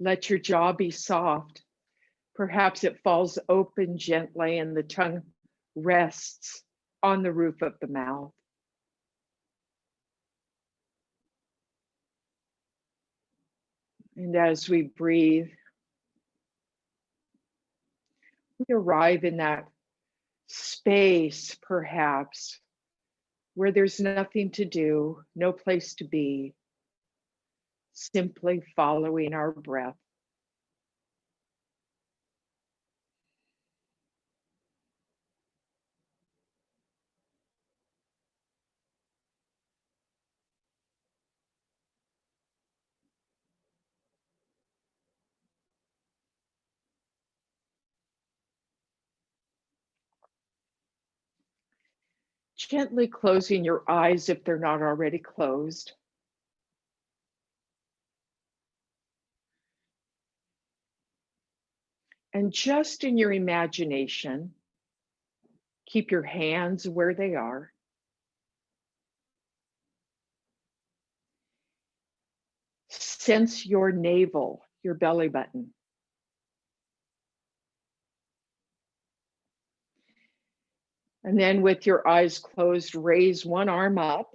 Let your jaw be soft. Perhaps it falls open gently and the tongue rests on the roof of the mouth. And as we breathe, we arrive in that space, perhaps, where there's nothing to do, no place to be, simply following our breath. Gently closing your eyes if they're not already closed. And just in your imagination, keep your hands where they are. Sense your navel, your belly button. And then with your eyes closed, raise one arm up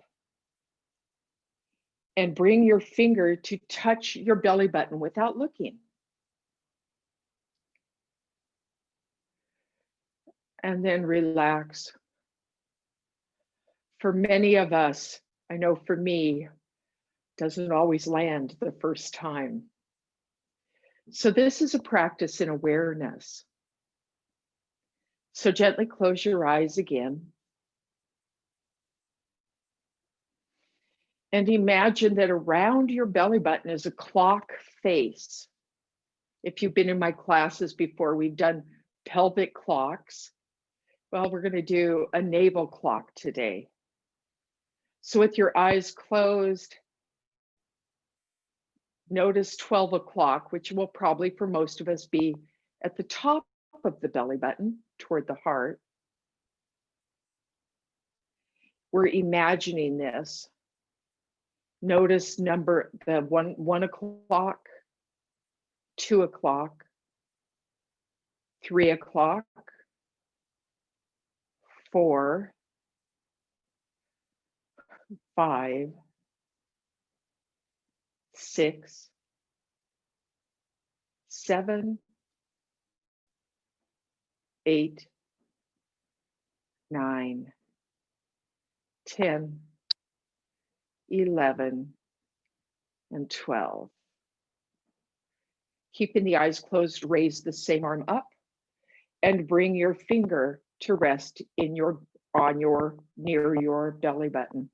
and bring your finger to touch your belly button without looking. And then relax. For many of us, I know for me, doesn't always land the first time. So this is a practice in awareness. So gently close your eyes again. And imagine that around your belly button is a clock face. If you've been in my classes before, we've done pelvic clocks. Well, we're going to do a navel clock today. So with your eyes closed, notice 12 o'clock, which will probably for most of us be at the top of the belly button toward the heart. We're imagining this. Notice the one o'clock, 2 o'clock, 3 o'clock, 4, 5, 6, 7, 8, 9, 10, 11, and 12. Keeping the eyes closed, raise the same arm up and bring your finger to rest near your belly button.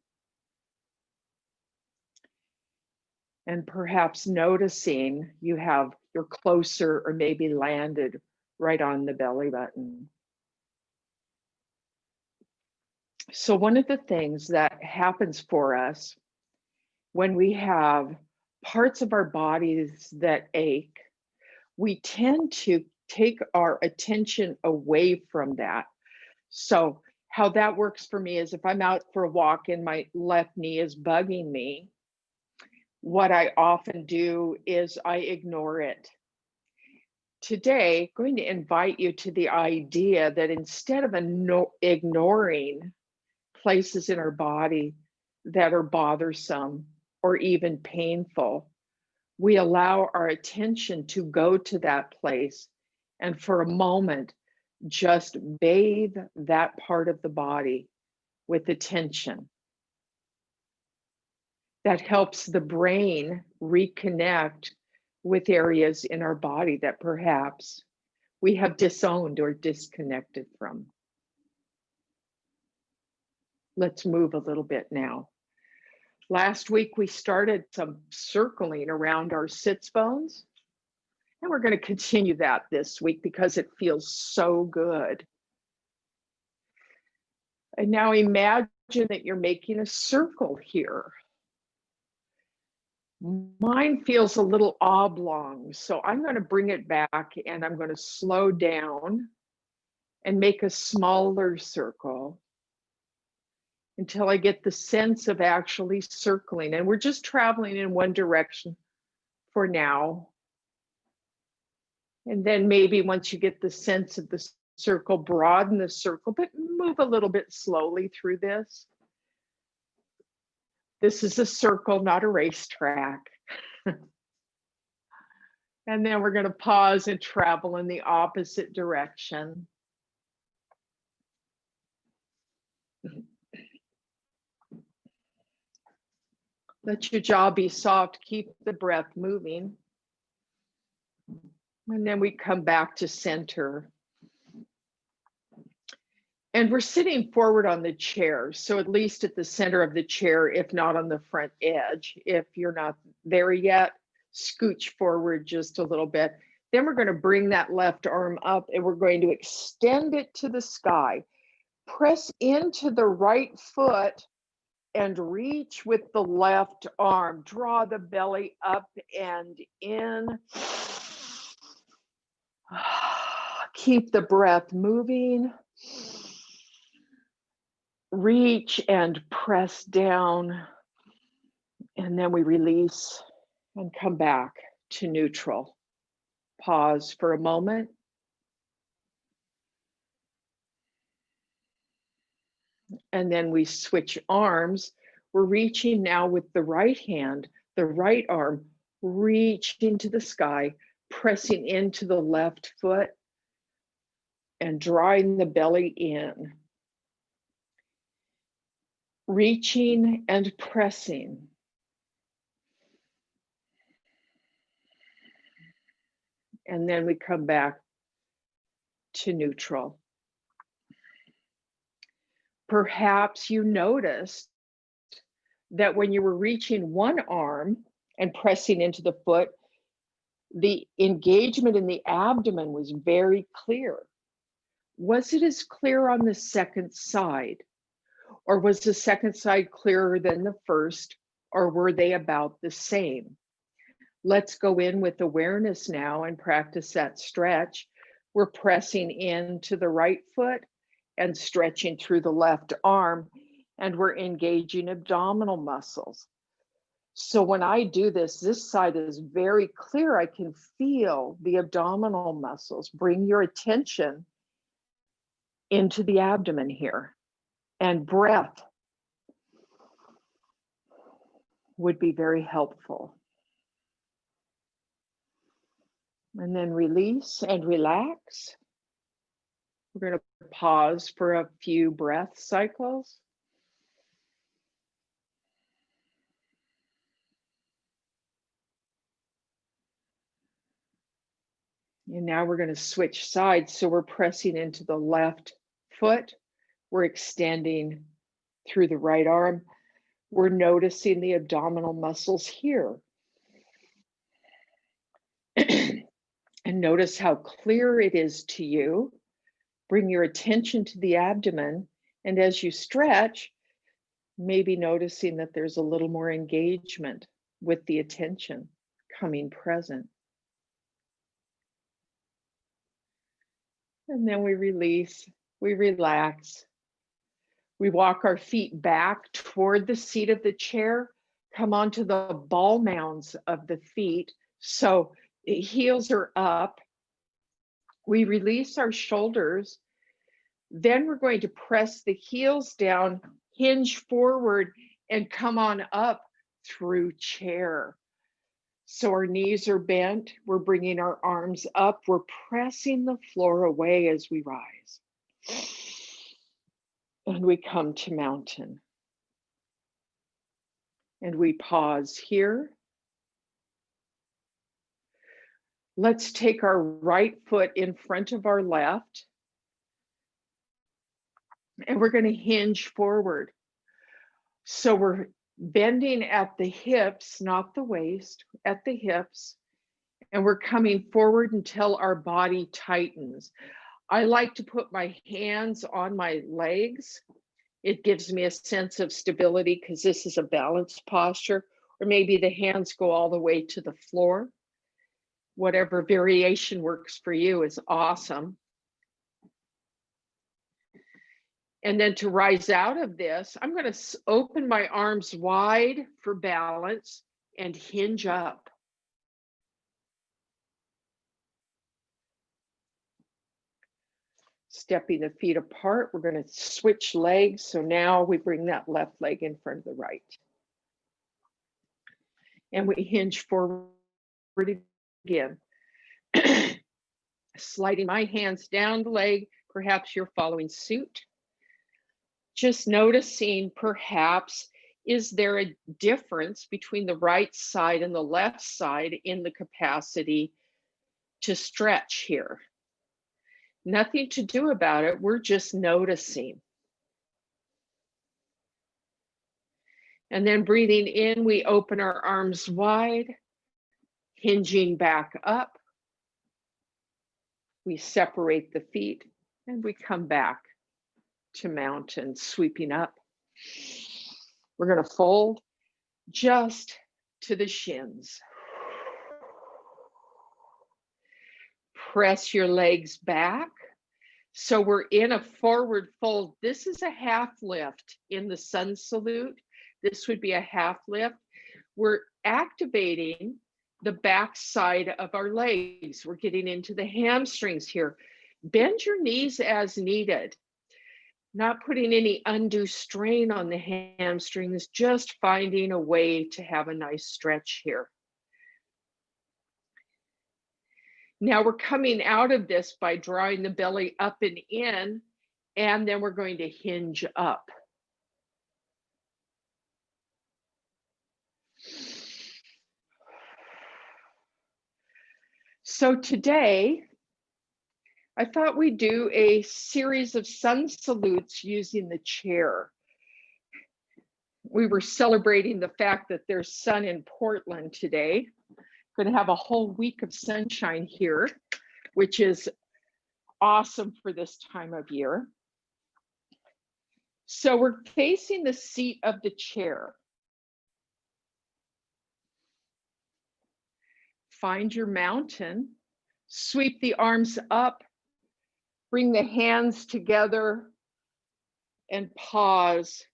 And perhaps noticing you're closer or maybe landed right on the belly button. So one of the things that happens for us when we have parts of our bodies that ache, we tend to take our attention away from that. So how that works for me is if I'm out for a walk and my left knee is bugging me, what I often do is I ignore it. Today, I'm going to invite you to the idea that instead of ignoring places in our body that are bothersome or even painful, we allow our attention to go to that place and for a moment, just bathe that part of the body with attention. That helps the brain reconnect with areas in our body that perhaps we have disowned or disconnected from. Let's move a little bit now. Last week, we started some circling around our sits bones, and we're going to continue that this week because it feels so good. And now imagine that you're making a circle here. Mine feels a little oblong, so I'm going to bring it back and I'm going to slow down and make a smaller circle until I get the sense of actually circling. And we're just traveling in one direction for now. And then maybe once you get the sense of the circle, broaden the circle, but move a little bit slowly through this. This is a circle, not a racetrack. And then we're going to pause and travel in the opposite direction. Let your jaw be soft, keep the breath moving. And then we come back to center. And we're sitting forward on the chair, so at least at the center of the chair, if not on the front edge. If you're not there yet, scooch forward just a little bit. Then we're going to bring that left arm up and we're going to extend it to the sky. Press into the right foot and reach with the left arm. Draw the belly up and in. Keep the breath moving. Reach and press down, and then we release and come back to neutral. Pause for a moment. And then we switch arms. We're reaching now with the right hand, the right arm, reaching to the sky, pressing into the left foot and drawing the belly in. Reaching and pressing. And then we come back to neutral. Perhaps you noticed that when you were reaching one arm and pressing into the foot, the engagement in the abdomen was very clear. Was it as clear on the second side? Or was the second side clearer than the first, or were they about the same? Let's go in with awareness now and practice that stretch. We're pressing into the right foot and stretching through the left arm, and we're engaging abdominal muscles. So when I do this, this side is very clear. I can feel the abdominal muscles. Bring your attention into the abdomen here. And breath would be very helpful. And then release and relax. We're going to pause for a few breath cycles. And now we're going to switch sides. So we're pressing into the left foot. We're extending through the right arm. We're noticing the abdominal muscles here. And notice how clear it is to you. Bring your attention to the abdomen. And as you stretch, maybe noticing that there's a little more engagement with the attention coming present. And then we release, we relax. We walk our feet back toward the seat of the chair, come onto the ball mounds of the feet. So the heels are up. We release our shoulders. Then we're going to press the heels down, hinge forward, and come on up through chair. So our knees are bent. We're bringing our arms up. We're pressing the floor away as we rise. And we come to mountain. And we pause here. Let's take our right foot in front of our left. And we're going to hinge forward. So we're bending at the hips, not the waist, at the hips. And we're coming forward until our body tightens. I like to put my hands on my legs. It gives me a sense of stability because this is a balanced posture, or maybe the hands go all the way to the floor. Whatever variation works for you is awesome. And then to rise out of this, I'm going to open my arms wide for balance and hinge up. stepping the feet apart. We're going to switch legs. So now we bring that left leg in front of the right. And we hinge forward again. Sliding my hands down the leg. Perhaps you're following suit. Just noticing perhaps, is there a difference between the right side and the left side in the capacity to stretch here? Nothing to do about it. We're just noticing. And then breathing in, we open our arms wide, hinging back up. We separate the feet and we come back to mountain, sweeping up. We're going to fold just to the shins. Press your legs back. So we're in a forward fold. This is a half lift in the sun salute. This would be a half lift. We're activating the back side of our legs. We're getting into the hamstrings here. Bend your knees as needed. Not putting any undue strain on the hamstrings, just finding a way to have a nice stretch here. Now we're coming out of this by drawing the belly up and in, and then we're going to hinge up. So today, I thought we'd do a series of sun salutes using the chair. We were celebrating the fact that there's sun in Portland today. Going to have a whole week of sunshine here, which is awesome for this time of year. So we're facing the seat of the chair. Find your mountain, sweep the arms up, bring the hands together, and pause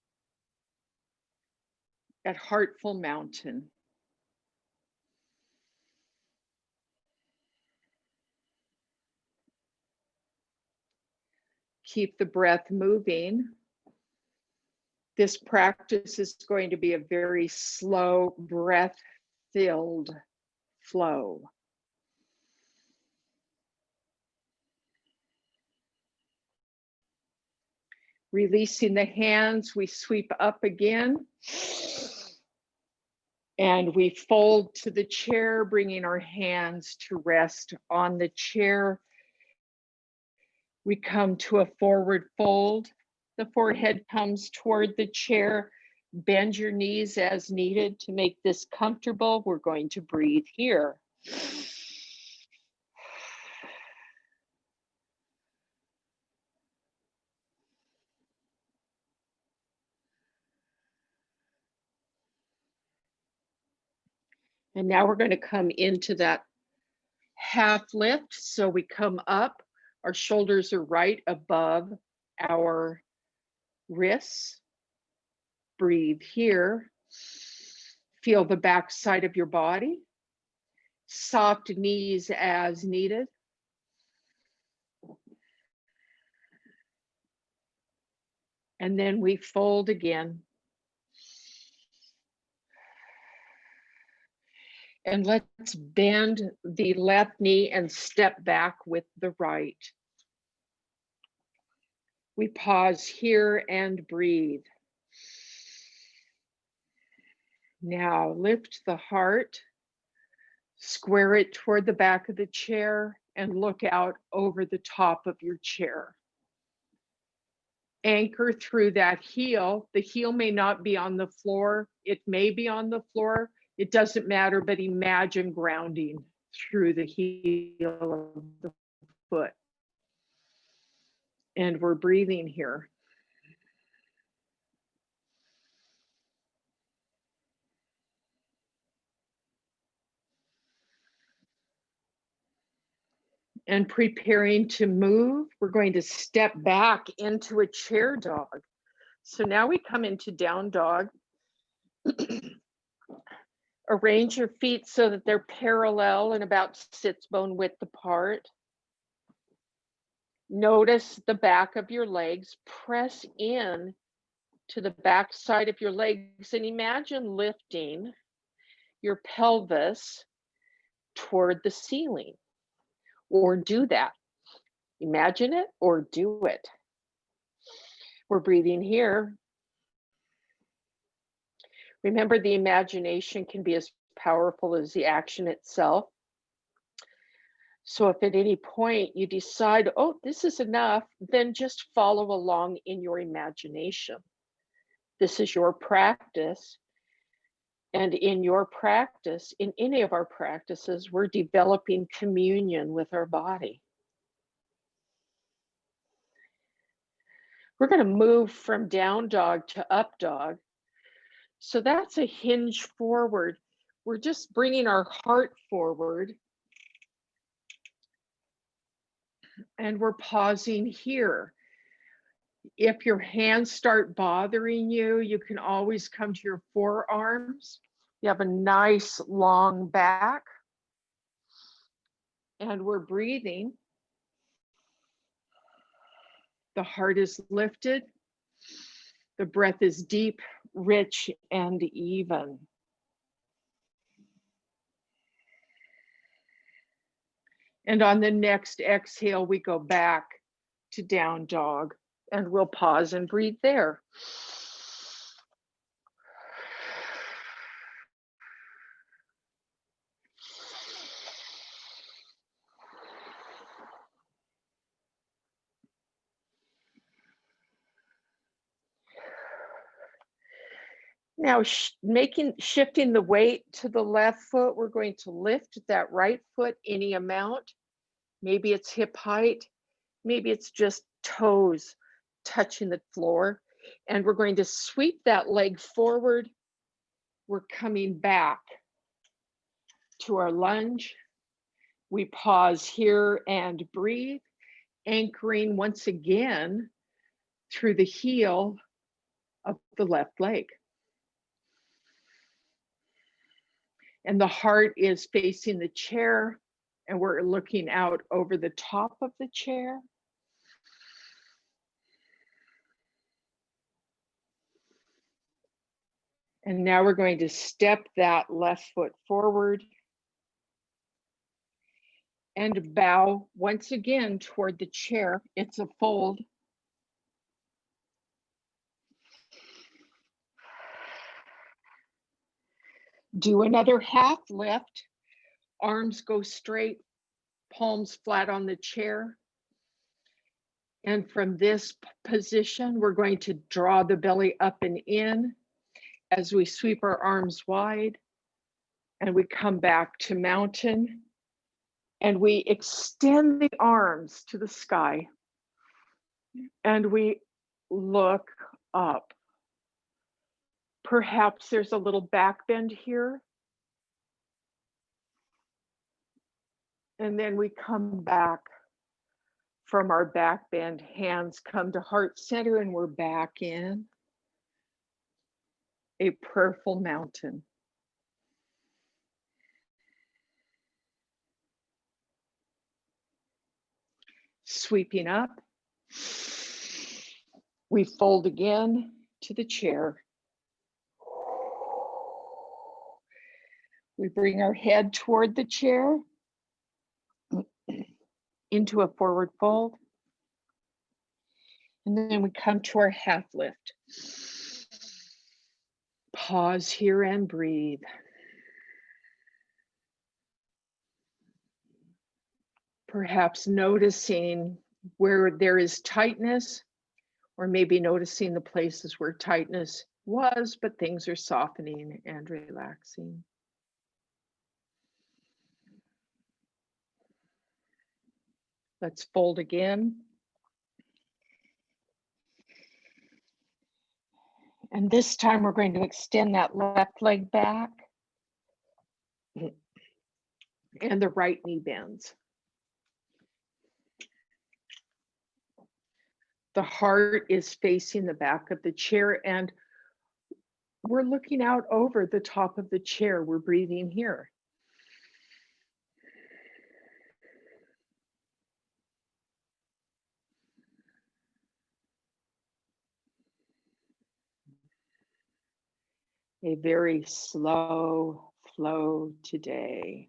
at Heartful Mountain. Keep the breath moving. This practice is going to be a very slow, breath-filled flow. Releasing the hands, we sweep up again. And we fold to the chair, bringing our hands to rest on the chair. We come to a forward fold. The forehead comes toward the chair. Bend your knees as needed to make this comfortable. We're going to breathe here. And now we're going to come into that half lift. So we come up, our shoulders are right above our wrists. Breathe here. Feel the back side of your body. Soft knees as needed. And then we fold again. And let's bend the left knee and step back with the right. We pause here and breathe. Now lift the heart, square it toward the back of the chair, and look out over the top of your chair. Anchor through that heel. The heel may not be on the floor. It may be on the floor. It doesn't matter, but imagine grounding through the heel of the foot. And we're breathing here. And preparing to move, we're going to step back into a chair dog. So now we come into down dog. Arrange your feet so that they're parallel and about sits bone width apart. Notice the back of your legs. Press in to the back side of your legs and imagine lifting your pelvis toward the ceiling, or do that. Imagine it or do it. We're breathing here. Remember, the imagination can be as powerful as the action itself. So if at any point you decide, oh, this is enough, then just follow along in your imagination. This is your practice. And in your practice, in any of our practices, we're developing communion with our body. We're going to move from down dog to up dog. So that's a hinge forward. We're just bringing our heart forward. And we're pausing here. If your hands start bothering you, you can always come to your forearms. You have a nice long back. And we're breathing. The heart is lifted. The breath is deep, rich, and even. And on the next exhale, we go back to down dog, and we'll pause and breathe there. Now, shifting the weight to the left foot, we're going to lift that right foot any amount. Maybe it's hip height, maybe it's just toes touching the floor. And we're going to sweep that leg forward. We're coming back to our lunge. We pause here and breathe, anchoring once again through the heel of the left leg. And the heart is facing the chair, and we're looking out over the top of the chair. And now we're going to step that left foot forward and bow once again toward the chair. It's a fold. Do another half lift. Arms go straight, palms flat on the chair. And from this position, we're going to draw the belly up and in as we sweep our arms wide. And we come back to mountain. And we extend the arms to the sky. And we look up. Perhaps there's a little back bend here. And then we come back from our back bend. Hands come to heart center, and we're back in a prayerful mountain. Sweeping up. We fold again to the chair. We bring our head toward the chair into a forward fold. And then we come to our half lift. Pause here and breathe. Perhaps noticing where there is tightness, or maybe noticing the places where tightness was, but things are softening and relaxing. Let's fold again. And this time we're going to extend that left leg back, and the right knee bends. The heart is facing the back of the chair, and we're looking out over the top of the chair. We're breathing here. a very slow flow today.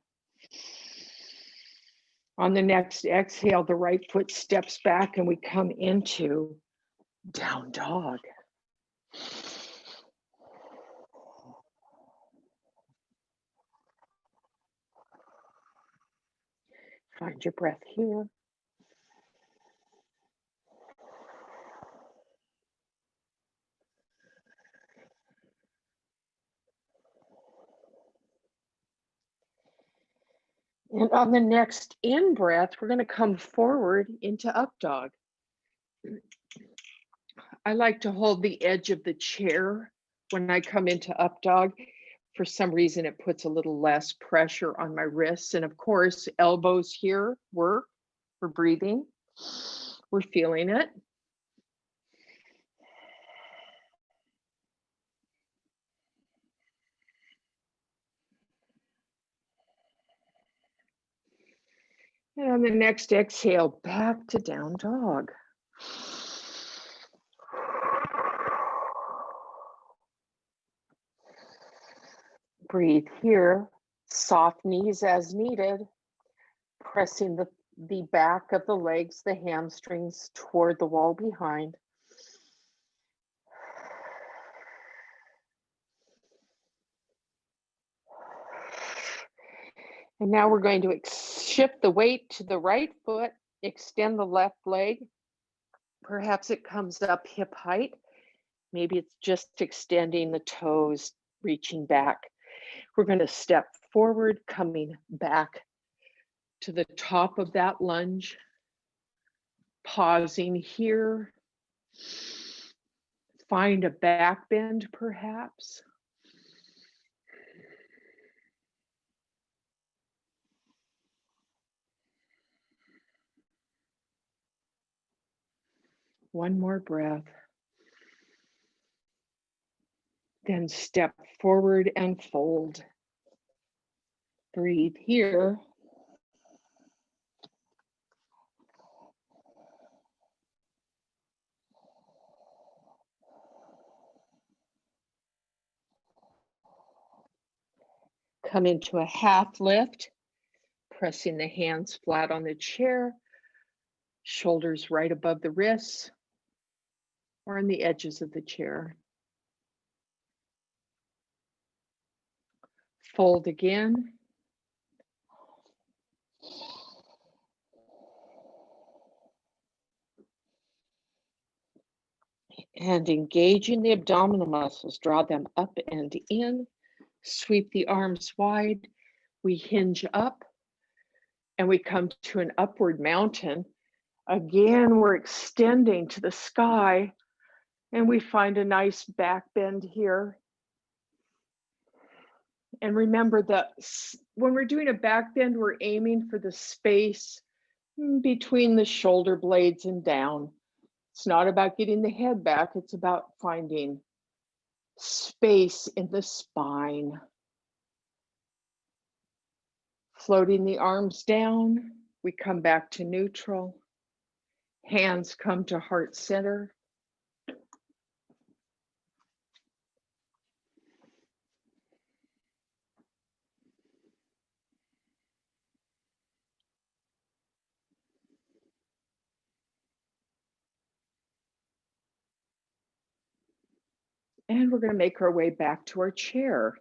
On the next exhale, the right foot steps back and we come into down dog. Find your breath here. And on the next in breath, we're going to come forward into up dog. I like to hold the edge of the chair when I come into up dog. For some reason, it puts a little less pressure on my wrists. And of course, elbows here work for breathing. We're feeling it. And on the next exhale, back to down dog. Breathe here, soft knees as needed, pressing the back of the legs, the hamstrings toward the wall behind. And now we're going to shift the weight to the right foot, extend the left leg. Perhaps it comes up hip height. Maybe it's just extending the toes, reaching back. We're going to step forward, coming back to the top of that lunge, pausing here. Find a back bend, perhaps. One more breath. Then step forward and fold. Breathe here. Come into a half lift, pressing the hands flat on the chair, shoulders right above the wrists or on the edges of the chair. Fold again. And engaging the abdominal muscles, draw them up and in, sweep the arms wide. We hinge up and we come to an upward mountain. Again, we're extending to the sky and we find a nice back bend here. And remember that when we're doing a back bend, we're aiming for the space between the shoulder blades and down. It's not about getting the head back, it's about finding space in the spine. Floating the arms down, we come back to neutral. Hands come to heart center. And we're going to make our way back to our chair.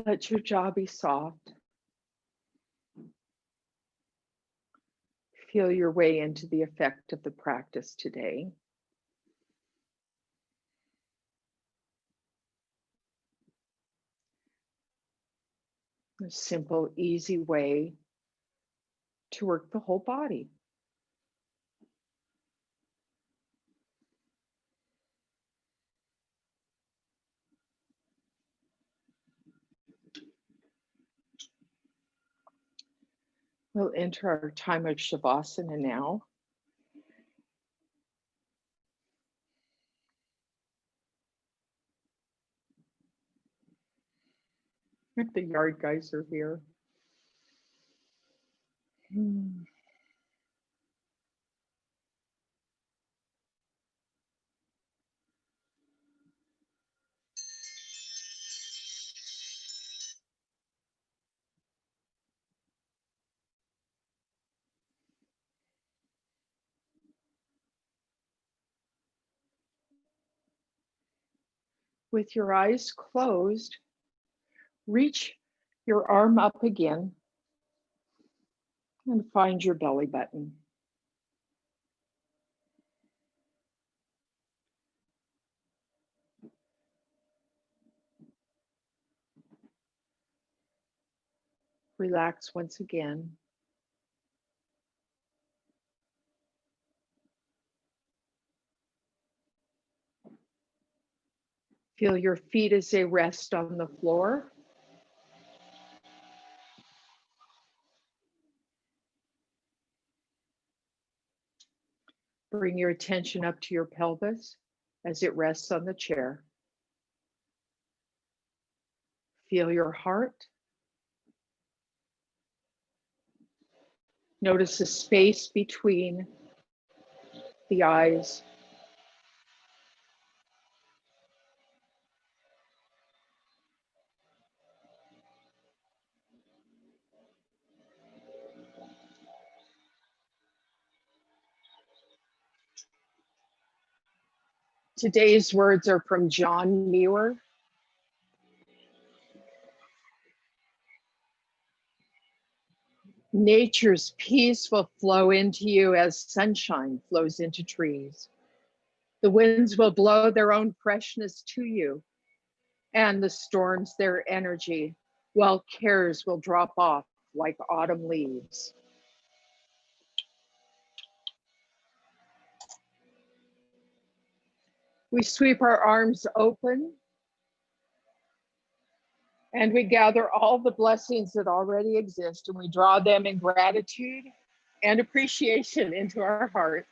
Let your jaw be soft. Feel your way into the effect of the practice today. A simple, easy way to work the whole body. We'll enter our time of Shavasana now. The yard guys are here. With your eyes closed, reach your arm up again and find your belly button. Relax once again. Feel your feet as they rest on the floor. Bring your attention up to your pelvis as it rests on the chair. Feel your heart. Notice the space between the eyes. Today's words are from John Muir. Nature's peace will flow into you as sunshine flows into trees. The winds will blow their own freshness to you, and the storms their energy, while cares will drop off like autumn leaves. We sweep our arms open and we gather all the blessings that already exist and we draw them in gratitude and appreciation into our hearts.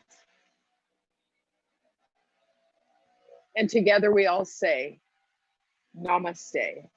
And together we all say, Namaste.